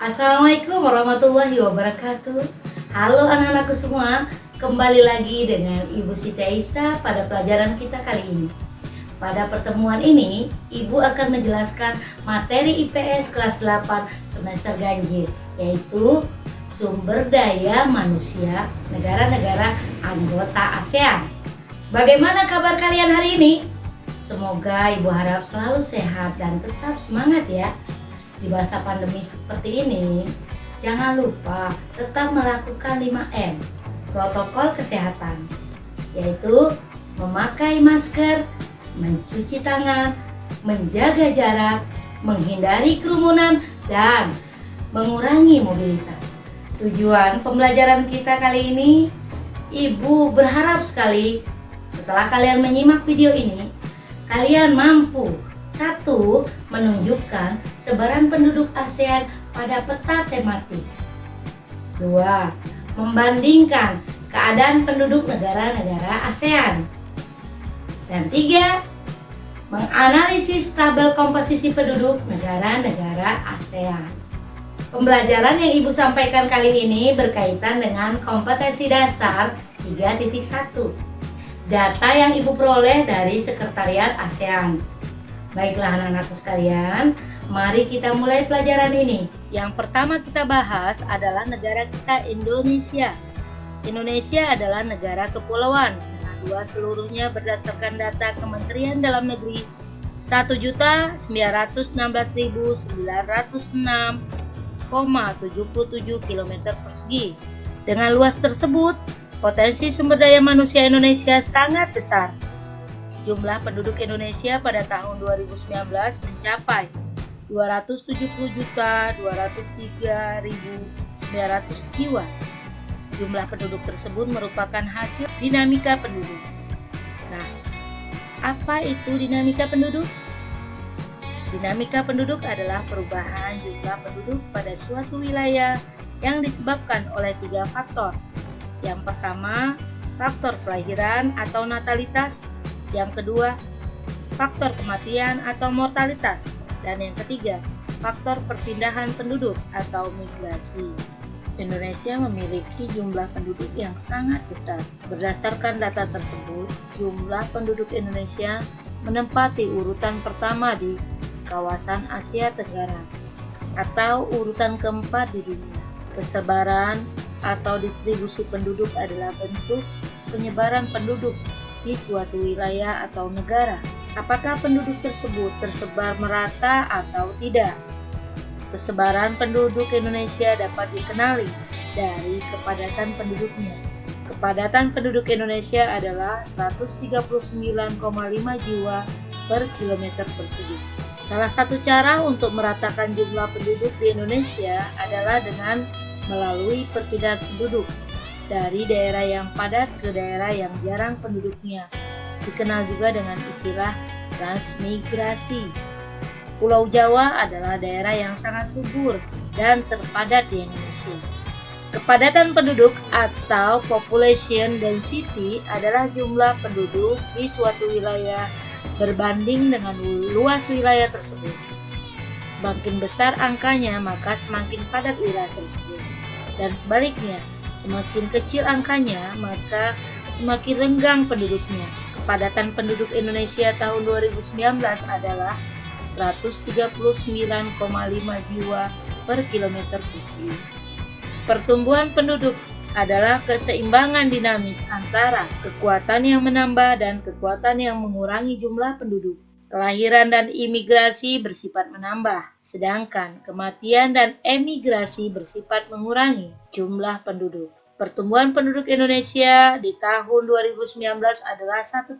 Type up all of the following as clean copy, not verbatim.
Assalamualaikum warahmatullahi wabarakatuh. Halo anak-anakku semua, kembali lagi dengan Ibu Siti Aisyah pada pelajaran kita kali ini. Pada pertemuan ini, Ibu akan menjelaskan materi IPS kelas 8 semester ganjil, yaitu sumber daya manusia negara-negara anggota ASEAN. Bagaimana kabar kalian hari ini? Semoga Ibu harap selalu sehat dan tetap semangat ya. Di masa pandemi seperti ini, jangan lupa tetap melakukan 5M, protokol kesehatan, yaitu memakai masker, mencuci tangan, menjaga jarak, menghindari kerumunan, dan mengurangi mobilitas. Tujuan pembelajaran kita kali ini, Ibu berharap sekali setelah kalian menyimak video ini, kalian mampu: 1. Menunjukkan sebaran penduduk ASEAN pada peta tematik. 2. Membandingkan keadaan penduduk negara-negara ASEAN. Dan 3. Menganalisis tabel komposisi penduduk negara-negara ASEAN. Pembelajaran yang Ibu sampaikan kali ini berkaitan dengan kompetensi dasar 3.1. Data yang Ibu peroleh dari Sekretariat ASEAN. Baiklah anak-anakku sekalian, mari kita mulai pelajaran ini. Yang pertama kita bahas adalah negara kita, Indonesia. Indonesia adalah negara kepulauan dengan luas seluruhnya berdasarkan data Kementerian Dalam Negeri 1.916.906,77 km persegi. Dengan luas tersebut, potensi sumber daya manusia Indonesia sangat besar. Jumlah penduduk Indonesia pada tahun 2019 mencapai 270.203.900 jiwa. Jumlah penduduk tersebut merupakan hasil dinamika penduduk. Nah, apa itu dinamika penduduk? Dinamika penduduk adalah perubahan jumlah penduduk pada suatu wilayah yang disebabkan oleh 3 faktor. Yang pertama, faktor kelahiran atau natalitas. Yang kedua, faktor kematian atau mortalitas. Dan yang ketiga, faktor perpindahan penduduk atau migrasi. Indonesia memiliki jumlah penduduk yang sangat besar. Berdasarkan data tersebut, jumlah penduduk Indonesia menempati urutan pertama di kawasan Asia Tenggara atau urutan keempat di dunia. Persebaran atau distribusi penduduk adalah bentuk penyebaran penduduk di suatu wilayah atau negara. Apakah penduduk tersebut tersebar merata atau tidak? Persebaran penduduk Indonesia dapat dikenali dari kepadatan penduduknya. Kepadatan penduduk Indonesia adalah 139,5 jiwa per kilometer persegi. Salah satu cara untuk meratakan jumlah penduduk di Indonesia adalah dengan melalui perpindahan penduduk dari daerah yang padat ke daerah yang jarang penduduknya, dikenal juga dengan istilah transmigrasi. Pulau Jawa adalah daerah yang sangat subur dan terpadat di Indonesia. Kepadatan penduduk atau population density adalah jumlah penduduk di suatu wilayah berbanding dengan luas wilayah tersebut. Semakin besar angkanya, maka semakin padat wilayah tersebut. Dan sebaliknya, semakin kecil angkanya, maka semakin renggang penduduknya. Kepadatan penduduk Indonesia tahun 2019 adalah 139,5 jiwa per kilometer persegi. Pertumbuhan penduduk adalah keseimbangan dinamis antara kekuatan yang menambah dan kekuatan yang mengurangi jumlah penduduk. Kelahiran dan imigrasi bersifat menambah, sedangkan kematian dan emigrasi bersifat mengurangi jumlah penduduk. Pertumbuhan penduduk Indonesia di tahun 2019 adalah 1%.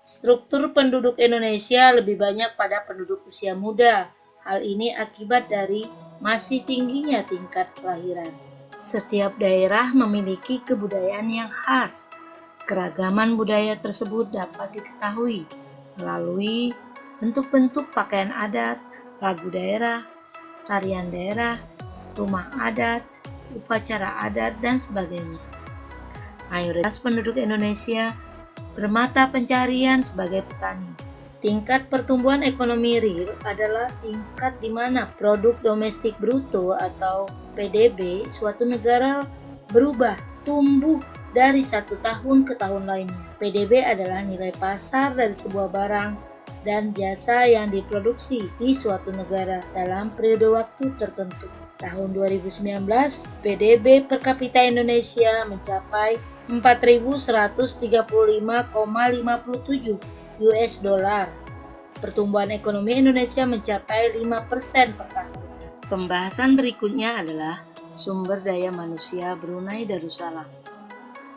Struktur penduduk Indonesia lebih banyak pada penduduk usia muda. Hal ini akibat dari masih tingginya tingkat kelahiran. Setiap daerah memiliki kebudayaan yang khas. Keragaman budaya tersebut dapat diketahui melalui bentuk-bentuk pakaian adat, lagu daerah, tarian daerah, rumah adat, upacara adat, dan sebagainya. Mayoritas penduduk Indonesia bermata pencarian sebagai petani. Tingkat pertumbuhan ekonomi real adalah tingkat di mana produk domestik bruto atau PDB suatu negara berubah, tumbuh dari satu tahun ke tahun lainnya. PDB adalah nilai pasar dari sebuah barang dan jasa yang diproduksi di suatu negara dalam periode waktu tertentu. Tahun 2019, PDB per kapita Indonesia mencapai 4.135,57 US dollar. Pertumbuhan ekonomi Indonesia mencapai 5% per tahun. Pembahasan berikutnya adalah sumber daya manusia Brunei Darussalam.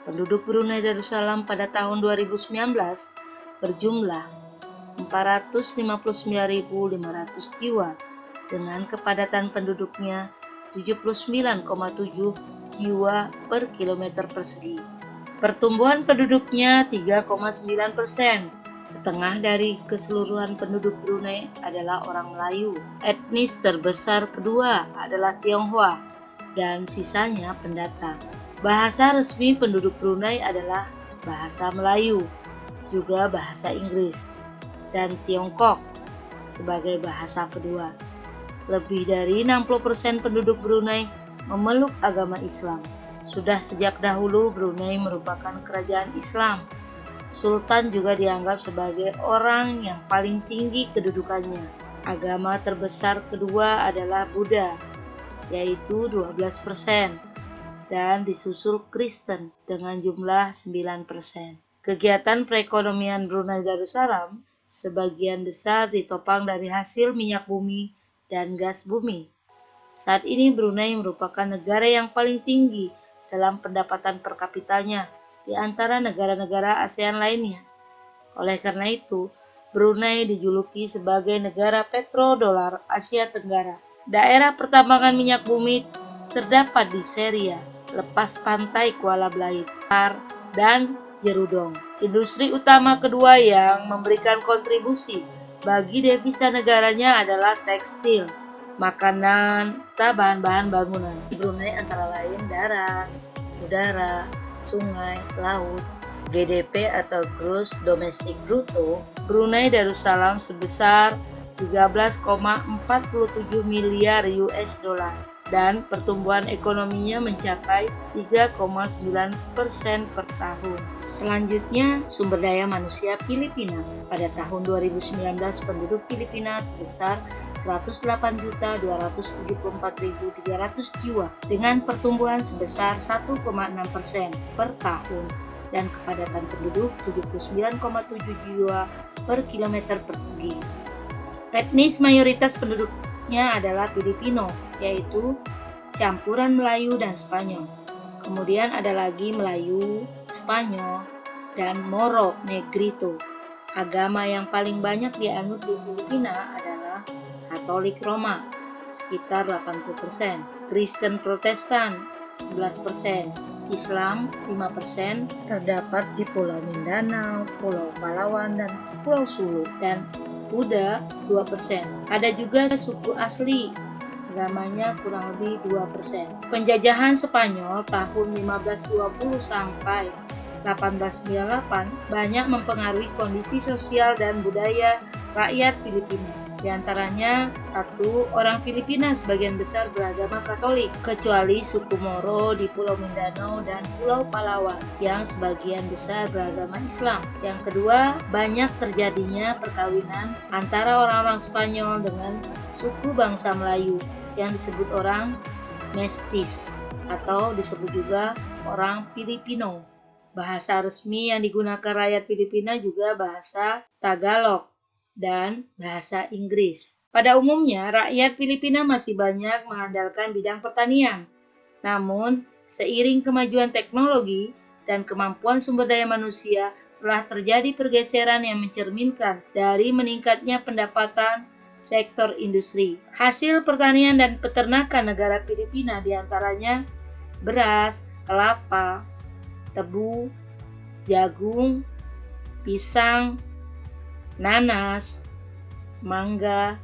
Penduduk Brunei Darussalam pada tahun 2019 berjumlah 459.500 jiwa dengan kepadatan penduduknya 79,7 jiwa per kilometer persegi. Pertumbuhan penduduknya 3,9%. Setengah dari keseluruhan penduduk Brunei adalah orang Melayu. Etnis terbesar kedua adalah Tionghoa dan sisanya pendatang. Bahasa resmi penduduk Brunei adalah bahasa Melayu, juga bahasa Inggris, dan Tiongkok sebagai bahasa kedua. Lebih dari 60% penduduk Brunei memeluk agama Islam. Sudah sejak dahulu Brunei merupakan kerajaan Islam. Sultan juga dianggap sebagai orang yang paling tinggi kedudukannya. Agama terbesar kedua adalah Buddha, yaitu 12%, dan disusul Kristen dengan jumlah 9%. Kegiatan perekonomian Brunei Darussalam sebagian besar ditopang dari hasil minyak bumi dan gas bumi. Saat ini Brunei merupakan negara yang paling tinggi dalam pendapatan per kapitanya di antara negara-negara ASEAN lainnya. Oleh karena itu, Brunei dijuluki sebagai negara petrodolar Asia Tenggara. Daerah pertambangan minyak bumi terdapat di Seria, lepas pantai Kuala Belait, Par, dan Jerudong. Industri utama kedua yang memberikan kontribusi bagi devisa negaranya adalah tekstil, makanan, serta bahan-bahan bangunan. Brunei antara lain darat, udara, sungai, laut. GDP atau Gross Domestic Bruto Brunei Darussalam sebesar 13,47 miliar US dollar dan pertumbuhan ekonominya mencapai 3,9% per tahun. Selanjutnya, sumber daya manusia Filipina. Pada tahun 2019, penduduk Filipina sebesar 108.274.300 jiwa dengan pertumbuhan sebesar 1,6% per tahun dan kepadatan penduduk 79,7 jiwa per kilometer persegi. Etnis mayoritas penduduknya adalah Filipino, yaitu campuran Melayu dan Spanyol. Kemudian ada lagi Melayu, Spanyol, dan Moro Negrito. Agama yang paling banyak dianut di Filipina adalah Katolik Roma, sekitar 80%, Kristen Protestan, 11%, Islam 5%, terdapat di Pulau Mindanao, Pulau Palawan, dan Pulau Sulu, dan Buddha 2%. Ada juga suku asli, agamanya kurang lebih 2%. Penjajahan Spanyol tahun 1520 sampai 1898 banyak mempengaruhi kondisi sosial dan budaya rakyat Filipina. Di antaranya, 1. Orang Filipina sebagian besar beragama Katolik, kecuali suku Moro di Pulau Mindanao dan Pulau Palawan yang sebagian besar beragama Islam. Yang kedua, banyak terjadinya perkawinan antara orang-orang Spanyol dengan suku bangsa Melayu yang disebut orang Mestis atau disebut juga orang Filipino. Bahasa resmi yang digunakan rakyat Filipina juga bahasa Tagalog dan bahasa Inggris. Pada umumnya, rakyat Filipina masih banyak mengandalkan bidang pertanian. Namun, seiring kemajuan teknologi dan kemampuan sumber daya manusia, telah terjadi pergeseran yang mencerminkan dari meningkatnya pendapatan sektor industri. Hasil pertanian dan peternakan negara Filipina diantaranya beras, kelapa, tebu, jagung, pisang, nanas, mangga,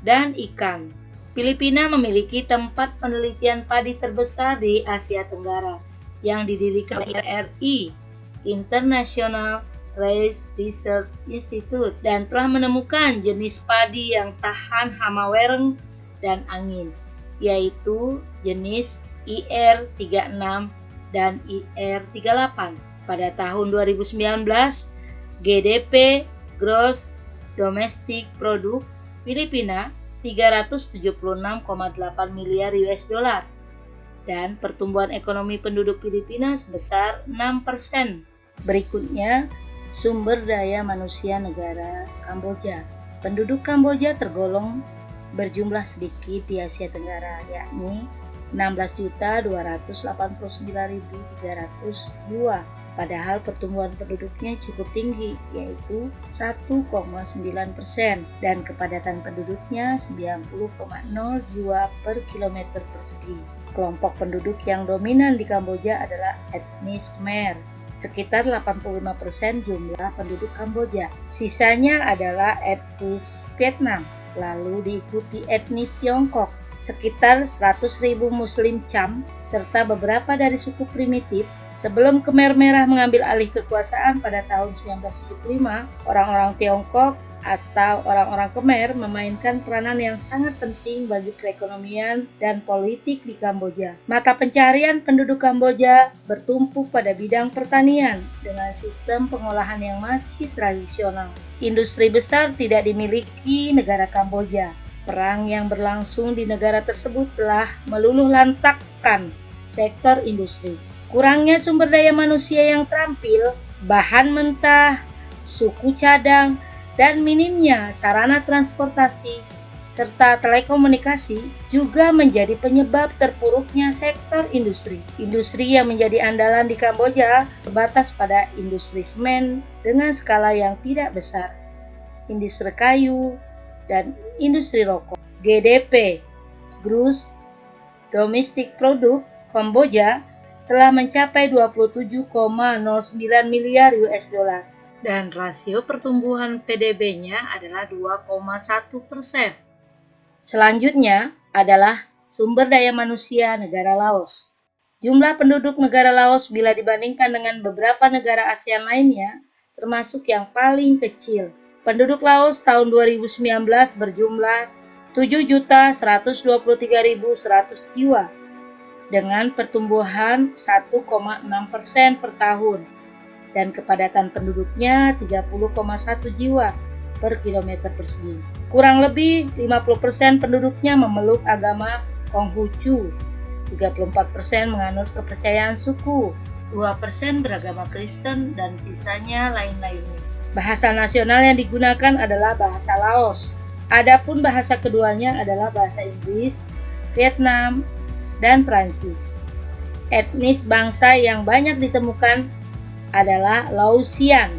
dan ikan. Filipina memiliki tempat penelitian padi terbesar di Asia Tenggara yang didirikan oleh RI, International Rice Research Institute dan telah menemukan jenis padi yang tahan hama wereng dan angin, yaitu jenis IR36 dan IR38. Pada tahun 2019, GDP (Gross Domestic Product) Filipina 376,8 miliar US dollar dan pertumbuhan ekonomi penduduk Filipina sebesar 6%. Berikutnya, sumber daya manusia negara Kamboja. Penduduk Kamboja tergolong berjumlah sedikit di Asia Tenggara, yakni 16.289.300 jiwa. Padahal pertumbuhan penduduknya cukup tinggi, yaitu 1,9%, dan kepadatan penduduknya 90,0 jiwa per kilometer persegi. Kelompok penduduk yang dominan di Kamboja adalah etnis Khmer, sekitar 85% jumlah penduduk Kamboja. Sisanya adalah etnis Vietnam, lalu diikuti etnis Tiongkok, sekitar 100.000 Muslim Cham, serta beberapa dari suku primitif. Sebelum Khmer Merah mengambil alih kekuasaan pada tahun 1975, orang-orang Tiongkok atau orang-orang Khmer memainkan peranan yang sangat penting bagi perekonomian dan politik di Kamboja. Mata pencaharian penduduk Kamboja bertumpu pada bidang pertanian dengan sistem pengolahan yang masih tradisional. Industri besar tidak dimiliki negara Kamboja. Perang yang berlangsung di negara tersebut telah meluluh lantakkan sektor industri. Kurangnya sumber daya manusia yang terampil, bahan mentah, suku cadang, dan minimnya sarana transportasi serta telekomunikasi juga menjadi penyebab terpuruknya sektor industri. Industri yang menjadi andalan di Kamboja terbatas pada industri semen dengan skala yang tidak besar, industri kayu, dan industri rokok. GDP (Gross Domestic Product) Kamboja telah mencapai 27,09 miliar US dollar dan rasio pertumbuhan PDB-nya adalah 2,1%. Selanjutnya adalah sumber daya manusia negara Laos. Jumlah penduduk negara Laos bila dibandingkan dengan beberapa negara ASEAN lainnya termasuk yang paling kecil. Penduduk Laos tahun 2019 berjumlah 7.123.100 jiwa dengan pertumbuhan 1,6% per tahun dan kepadatan penduduknya 30,1 jiwa per kilometer persegi. Kurang lebih 50% penduduknya memeluk agama Konghucu, 34% menganut kepercayaan suku, 2% beragama Kristen, dan sisanya lain-lainnya. Bahasa nasional yang digunakan adalah bahasa Laos. Adapun bahasa keduanya adalah bahasa Inggris, Vietnam, dan Prancis. Etnis bangsa yang banyak ditemukan adalah Laosian,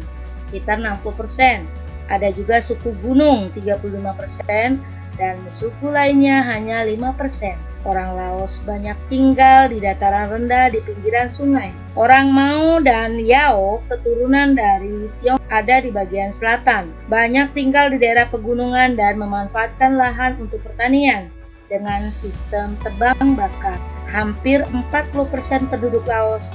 sekitar 60%. Ada juga suku gunung 35% dan suku lainnya hanya 5%. Orang Laos banyak tinggal di dataran rendah di pinggiran sungai. Orang Mao dan Yao, keturunan dari Tiongkok, ada di bagian selatan. Banyak tinggal di daerah pegunungan dan memanfaatkan lahan untuk pertanian dengan sistem tebang bakar. Hampir 40% penduduk Laos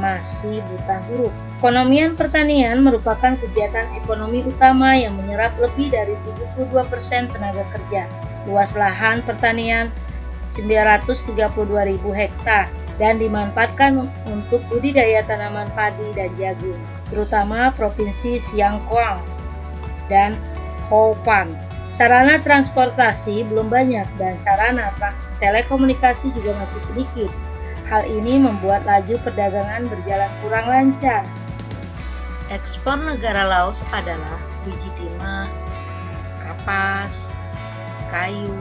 masih buta huruf. Ekonomian pertanian merupakan kegiatan ekonomi utama yang menyerap lebih dari 72% tenaga kerja. Luas lahan pertanian 932.000 hektar dan dimanfaatkan untuk budidaya tanaman padi dan jagung, terutama provinsi Siang Khoang dan Ho Van. Sarana transportasi belum banyak dan sarana telekomunikasi juga masih sedikit. Hal ini membuat laju perdagangan berjalan kurang lancar. Ekspor negara Laos adalah biji timah, kapas, kayu,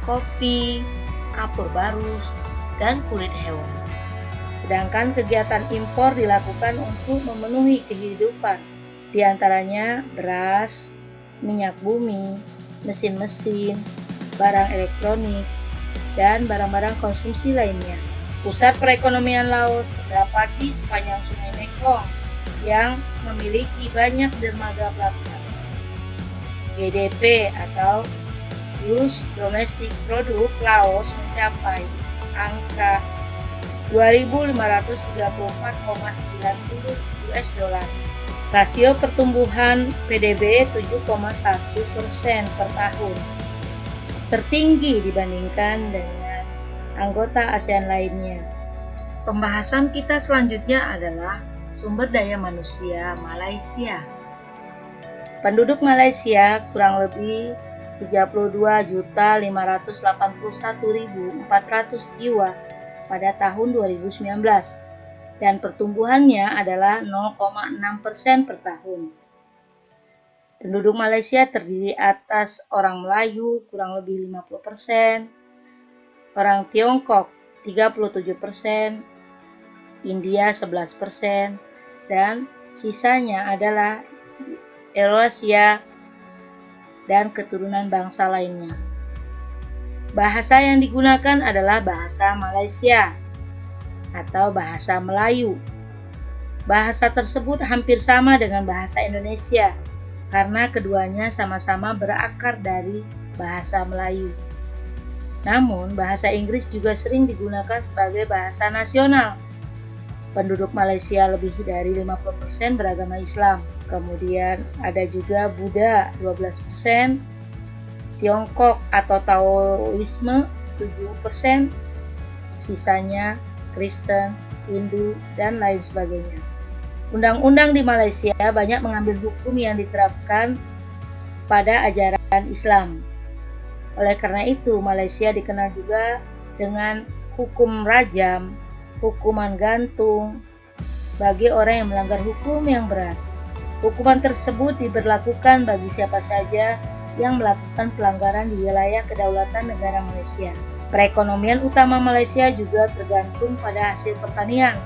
kopi, kapur barus, dan kulit hewan. Sedangkan kegiatan impor dilakukan untuk memenuhi kehidupan, di antaranya beras, minyak bumi, mesin-mesin, barang elektronik, dan barang-barang konsumsi lainnya. Pusat perekonomian Laos terdapat di sepanjang Sungai Mekong yang memiliki banyak dermaga pelabuhan. GDP atau Gross Domestic Product Laos mencapai angka 2.534,90 US dollar Rasio pertumbuhan PDB 7,1% per tahun, tertinggi dibandingkan dengan anggota ASEAN lainnya. Pembahasan kita selanjutnya adalah sumber daya manusia Malaysia. Penduduk Malaysia kurang lebih 32.581.400 jiwa pada tahun 2019 dan pertumbuhannya adalah 0,6% per tahun. Penduduk Malaysia terdiri atas orang Melayu kurang lebih 50%, orang Tiongkok 37%, India 11%, dan sisanya adalah Eurasia dan keturunan bangsa lainnya. Bahasa yang digunakan adalah bahasa Malaysia atau bahasa Melayu. Bahasa tersebut hampir sama dengan bahasa Indonesia karena keduanya sama-sama berakar dari bahasa Melayu. Namun, bahasa Inggris juga sering digunakan sebagai bahasa nasional. Penduduk Malaysia lebih dari 50% beragama Islam. Kemudian ada juga Buddha 12%, Tiongkok atau Taoisme 7%, sisanya Kristen, Hindu, dan lain sebagainya. Undang-undang di Malaysia banyak mengambil hukum yang diterapkan pada ajaran Islam. Oleh karena itu, Malaysia dikenal juga dengan hukum rajam, hukuman gantung, bagi orang yang melanggar hukum yang berat. Hukuman tersebut diberlakukan bagi siapa saja yang melakukan pelanggaran di wilayah kedaulatan negara Malaysia. Perekonomian utama Malaysia juga tergantung pada hasil pertanian.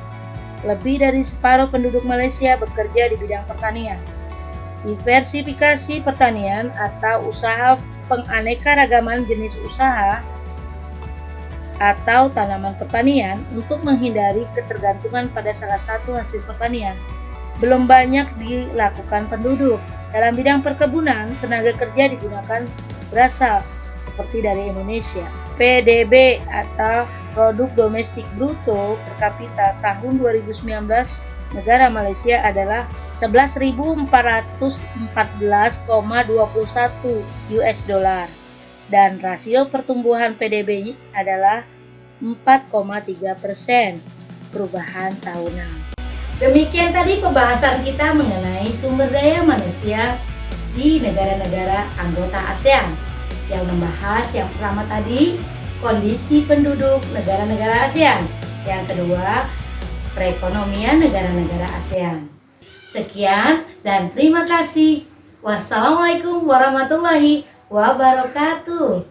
Lebih dari separuh penduduk Malaysia bekerja di bidang pertanian. Diversifikasi pertanian atau usaha penganekaragaman jenis usaha atau tanaman pertanian untuk menghindari ketergantungan pada salah satu hasil pertanian belum banyak dilakukan penduduk. Dalam bidang perkebunan, tenaga kerja digunakan berasal seperti dari Indonesia. PDB atau Produk Domestik Bruto per kapita tahun 2019 negara Malaysia adalah 11.414,21 US dollar dan rasio pertumbuhan PDB adalah 4,3% perubahan tahunan. Demikian tadi pembahasan kita mengenai sumber daya manusia di negara-negara anggota ASEAN. Yang membahas yang pertama tadi, kondisi penduduk negara-negara ASEAN. Yang kedua, perekonomian negara-negara ASEAN. Sekian dan terima kasih. Wassalamualaikum warahmatullahi wabarakatuh.